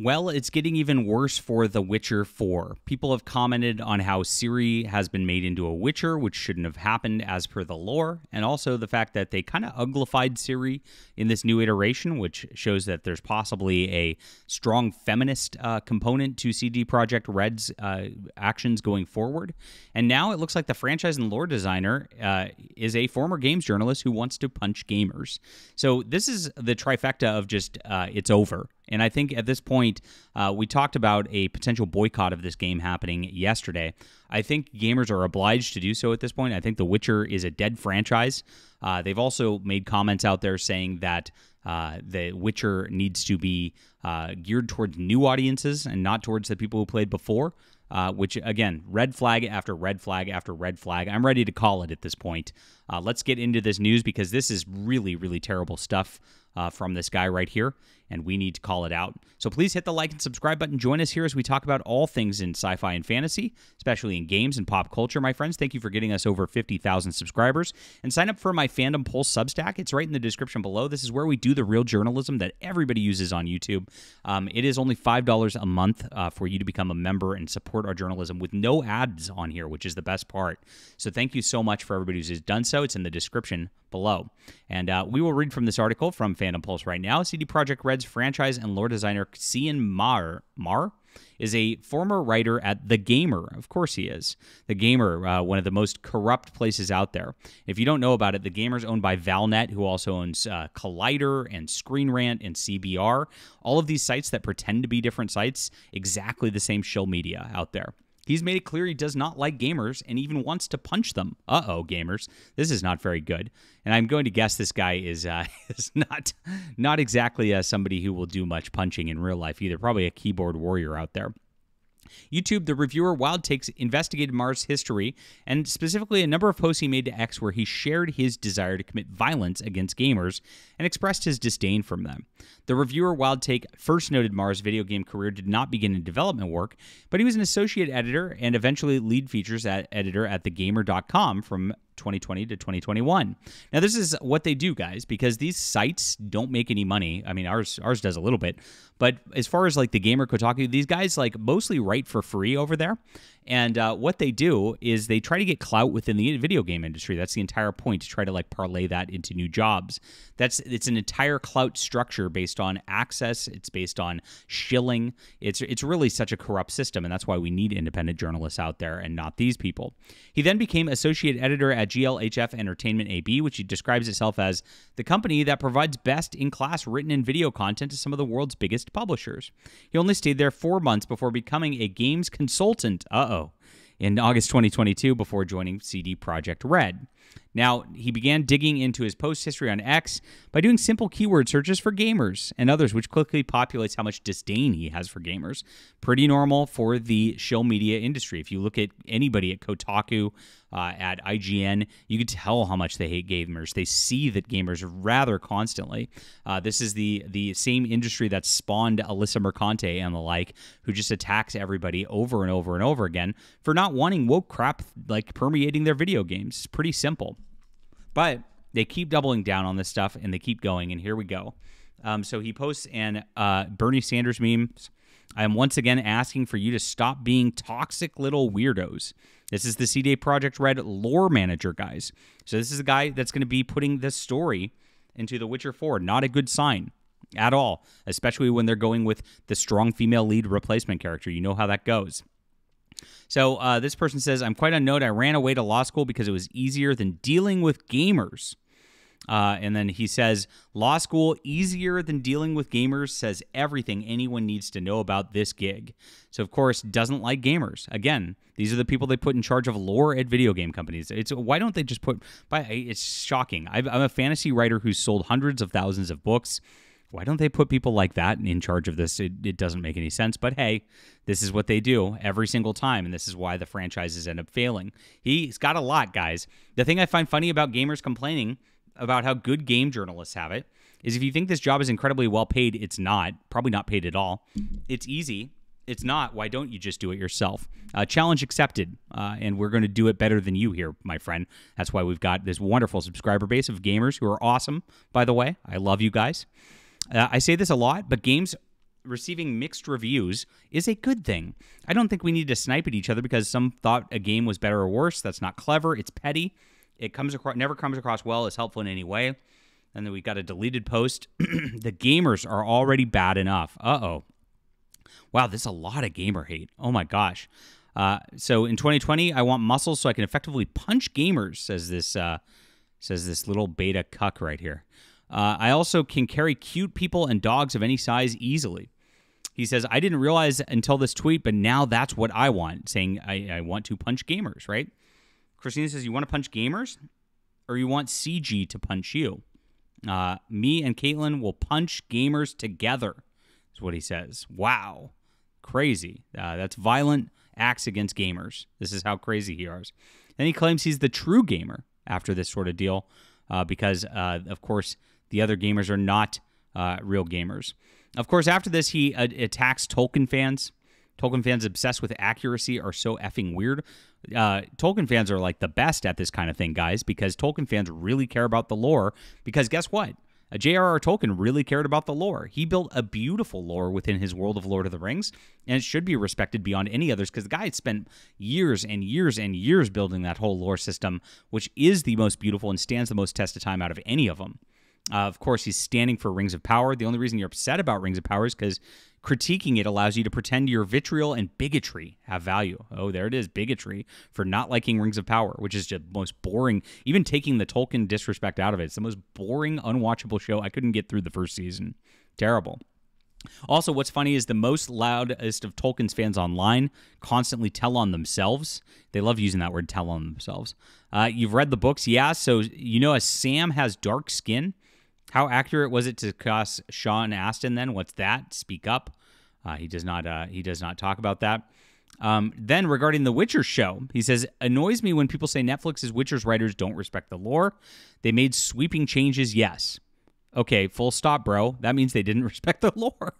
Well, it's getting even worse for The Witcher 4. People have commented on how Ciri has been made into a Witcher, which shouldn't have happened as per the lore, and also the fact that they kind of uglified Ciri in this new iteration, which shows that there's possibly a strong feminist component to CD Projekt Red's actions going forward. And now it looks like the franchise and lore designer is a former games journalist who wants to punch gamers. So this is the trifecta of just it's over. And I think at this point, we talked about a potential boycott of this game happening yesterday. I think gamers are obliged to do so at this point. I think The Witcher is a dead franchise. They've also made comments out there saying that The Witcher needs to be geared towards new audiences and not towards the people who played before. Which, again, red flag after red flag after red flag. I'm ready to call it at this point. Let's get into this news because this is really, really terrible stuff from this guy right here, and we need to call it out. So please hit the like and subscribe button. Join us here as we talk about all things in sci-fi and fantasy, especially in games and pop culture, my friends. Thank you for getting us over 50,000 subscribers. And sign up for my Fandom Pulse Substack. It's right in the description below. This is where we do the real journalism that everybody uses on YouTube. It is only $5 a month for you to become a member and support our journalism with no ads on here, which is the best part. So thank you so much for everybody who's done so. It's in the description below. And we will read from this article from Fandom Pulse right now. CD Projekt Red's franchise and lore designer Cian Mar is a former writer at The Gamer. Of course he is. The Gamer, one of the most corrupt places out there. If you don't know about it, The Gamer is owned by Valnet, who also owns Collider and Screen Rant and CBR. All of these sites that pretend to be different sites, exactly the same shill media out there. He's made it clear he does not like gamers and even wants to punch them. Uh-oh, gamers. This is not very good. And I'm going to guess this guy is not exactly somebody who will do much punching in real life either. Probably a keyboard warrior out there. YouTube, the reviewer Wild Takes investigated Mars' history, and specifically a number of posts he made to X where he shared his desire to commit violence against gamers and expressed his disdain from them. The reviewer Wild Take first noted Mars' video game career did not begin in development work, but he was an associate editor and eventually lead features editor at thegamer.com from 2020 to 2021. Now, this is what they do, guys, because these sites don't make any money. I mean, ours does a little bit, but as far as like the Gamer, Kotaku, these guys like mostly write for free over there. And what they do is they try to get clout within the video game industry. That's the entire point, to try to like parlay that into new jobs. It's an entire clout structure based on access. It's based on shilling. It's really such a corrupt system, and that's why we need independent journalists out there and not these people. He then became associate editor at GLHF Entertainment AB, which he describes itself as the company that provides best-in-class written and video content to some of the world's biggest publishers. He only stayed there 4 months before becoming a games consultant. In August 2022 before joining CD Projekt Red. Now, he began digging into his post history on X by doing simple keyword searches for gamers and others, which quickly populates how much disdain he has for gamers. Pretty normal for the shill media industry. If you look at anybody at Kotaku, at IGN, you could tell how much they hate gamers. They see that gamers rather constantly. This is the same industry that spawned Alyssa Mercante and the like, who just attacks everybody over and over and over again for not wanting woke crap like permeating their video games. It's pretty simple. But they keep doubling down on this stuff, and they keep going, and here we go. So he posts an Bernie Sanders memes. I am once again asking for you to stop being toxic little weirdos. This is the CD Projekt Red lore manager, guys. So this is a guy that's going to be putting this story into The Witcher 4. Not a good sign at all, especially when they're going with the strong female lead replacement character. You know how that goes. So this person says, I'm quite unknown. I ran away to law school because it was easier than dealing with gamers. And then he says, law school easier than dealing with gamers, says everything anyone needs to know about this gig. So, of course, doesn't like gamers. Again, these are the people they put in charge of lore at video game companies. Why don't they just put... It's shocking. I'm a fantasy writer who's sold hundreds of thousands of books. Why don't they put people like that in charge of this? It doesn't make any sense. But hey, this is what they do every single time, and this is why the franchises end up failing. He's got a lot, guys. The thing I find funny about gamers complaining about how good game journalists have it is if you think this job is incredibly well paid, it's not. Probably not paid at all. It's easy. It's not. Why don't you just do it yourself? Challenge accepted, and we're going to do it better than you here, my friend. That's why we've got this wonderful subscriber base of gamers who are awesome, by the way. I love you guys. I say this a lot, but games receiving mixed reviews is a good thing. I don't think we need to snipe at each other because some thought a game was better or worse. That's not clever. It's petty. It never comes across well as helpful in any way. And then we got a deleted post. The gamers are already bad enough. Uh-oh. Wow, there's a lot of gamer hate. Oh my gosh. So in 2020, I want muscles so I can effectively punch gamers, says this little beta cuck right here. I also can carry cute people and dogs of any size easily. He says, I didn't realize until this tweet, but now that's what I want, saying I want to punch gamers, right? Christina says, you want to punch gamers? Or you want CG to punch you? Me and Caitlin will punch gamers together, is what he says. Wow. Crazy. That's violent acts against gamers. This is how crazy he is. Then he claims he's the true gamer after this sort of deal because, of course, the other gamers are not real gamers. Of course, after this, he attacks Tolkien fans. Tolkien fans obsessed with accuracy are so effing weird. Tolkien fans are like the best at this kind of thing, guys, because Tolkien fans really care about the lore. Because guess what? J.R.R. Tolkien really cared about the lore. He built a beautiful lore within his world of Lord of the Rings, and it should be respected beyond any others because the guy spent years and years and years building that whole lore system, which is the most beautiful and stands the most test of time out of any of them. Of course, he's standing for Rings of Power. The only reason you're upset about Rings of Power is because critiquing it allows you to pretend your vitriol and bigotry have value. Oh, there it is, bigotry for not liking Rings of Power, which is just the most boring. Even taking the Tolkien disrespect out of it, it's the most boring, unwatchable show. I couldn't get through the first season. Terrible. Also, what's funny is the most loudest of Tolkien's fans online constantly tell on themselves. They love using that word, tell on themselves. You've read the books, yeah, so you know as Sam has dark skin. How accurate was it to cast Sean Astin then? What's that? Speak up. He does not talk about that. Then regarding the Witcher show, he says, annoys me when people say Netflix's Witcher's writers don't respect the lore. They made sweeping changes, yes. Okay, full stop, bro. That means they didn't respect the lore.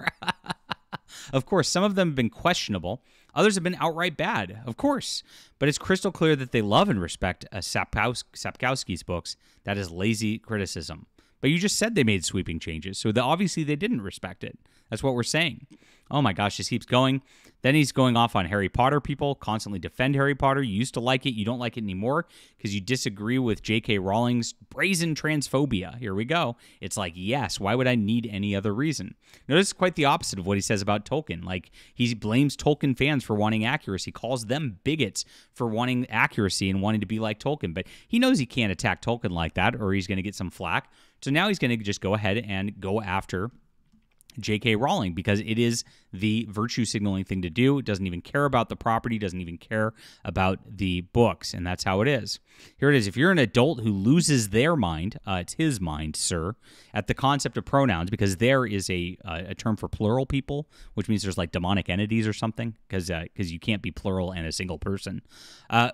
Of course, some of them have been questionable. Others have been outright bad, of course. But it's crystal clear that they love and respect Sapkowski's books. That is lazy criticism. But you just said they made sweeping changes, so obviously they didn't respect it. That's what we're saying. Oh my gosh, this keeps going. Then he's going off on Harry Potter people, constantly defend Harry Potter. You used to like it. You don't like it anymore because you disagree with J.K. Rowling's brazen transphobia. Here we go. It's like, yes, why would I need any other reason? Notice quite the opposite of what he says about Tolkien. Like, he blames Tolkien fans for wanting accuracy, calls them bigots for wanting accuracy and wanting to be like Tolkien. But he knows he can't attack Tolkien like that or he's going to get some flack. So now he's going to just go ahead and go after J.K. Rowling because it is the virtue signaling thing to do. It doesn't even care about the property, doesn't even care about the books, and that's how it is. Here it is. If you're an adult who loses their mind, it's his mind, sir, at the concept of pronouns, because there is a term for plural people, which means there's like demonic entities or something, because you can't be plural and a single person.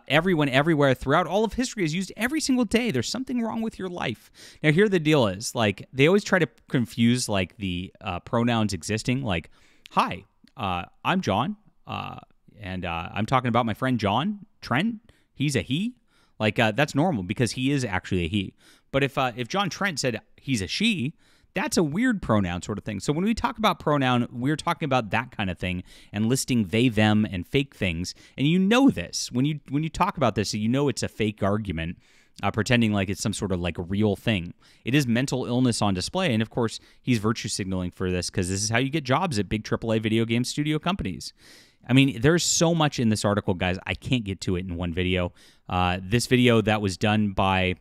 Everyone, everywhere, throughout all of history is used every single day. There's something wrong with your life. Now, here the deal is, like, they always try to confuse, like, the pronouns existing, like, hi, I'm John, and I'm talking about my friend John Trent. He's a he. Like, that's normal because he is actually a he. But if John Trent said he's a she, that's a weird pronoun sort of thing. So when we talk about pronoun, we're talking about that kind of thing and listing they, them, and fake things. And you know this. When you talk about this, you know it's a fake argument. Pretending like it's some sort of like real thing. It is mental illness on display, and of course, he's virtue signaling for this because this is how you get jobs at big AAA video game studio companies. I mean, there's so much in this article, guys. I can't get to it in one video. This video that was done by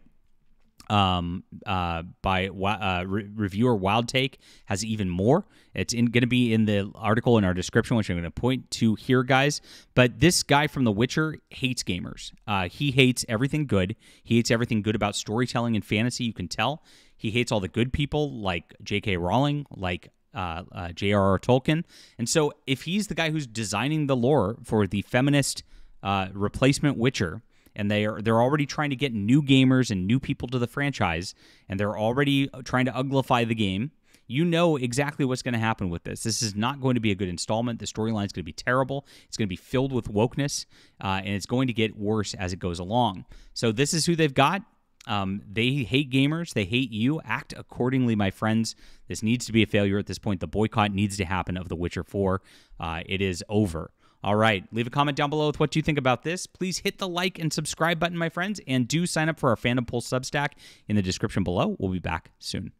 reviewer Wild Take has even more. It's going to be in the article in our description, which I'm going to point to here, guys. But this guy from The Witcher hates gamers. He hates everything good. He hates everything good about storytelling and fantasy. You can tell. He hates all the good people like J.K. Rowling, like J.R.R. Tolkien. And so if he's the guy who's designing the lore for the feminist replacement Witcher, and they're already trying to get new gamers and new people to the franchise, and they're already trying to uglify the game, you know exactly what's going to happen with this. This is not going to be a good installment. The storyline is going to be terrible. It's going to be filled with wokeness, and it's going to get worse as it goes along. So this is who they've got. They hate gamers. They hate you. Act accordingly, my friends. This needs to be a failure at this point. The boycott needs to happen of The Witcher 4. It is over. All right. Leave a comment down below with what you think about this. Please hit the like and subscribe button, my friends, and do sign up for our Fandom Pulse Substack in the description below. We'll be back soon.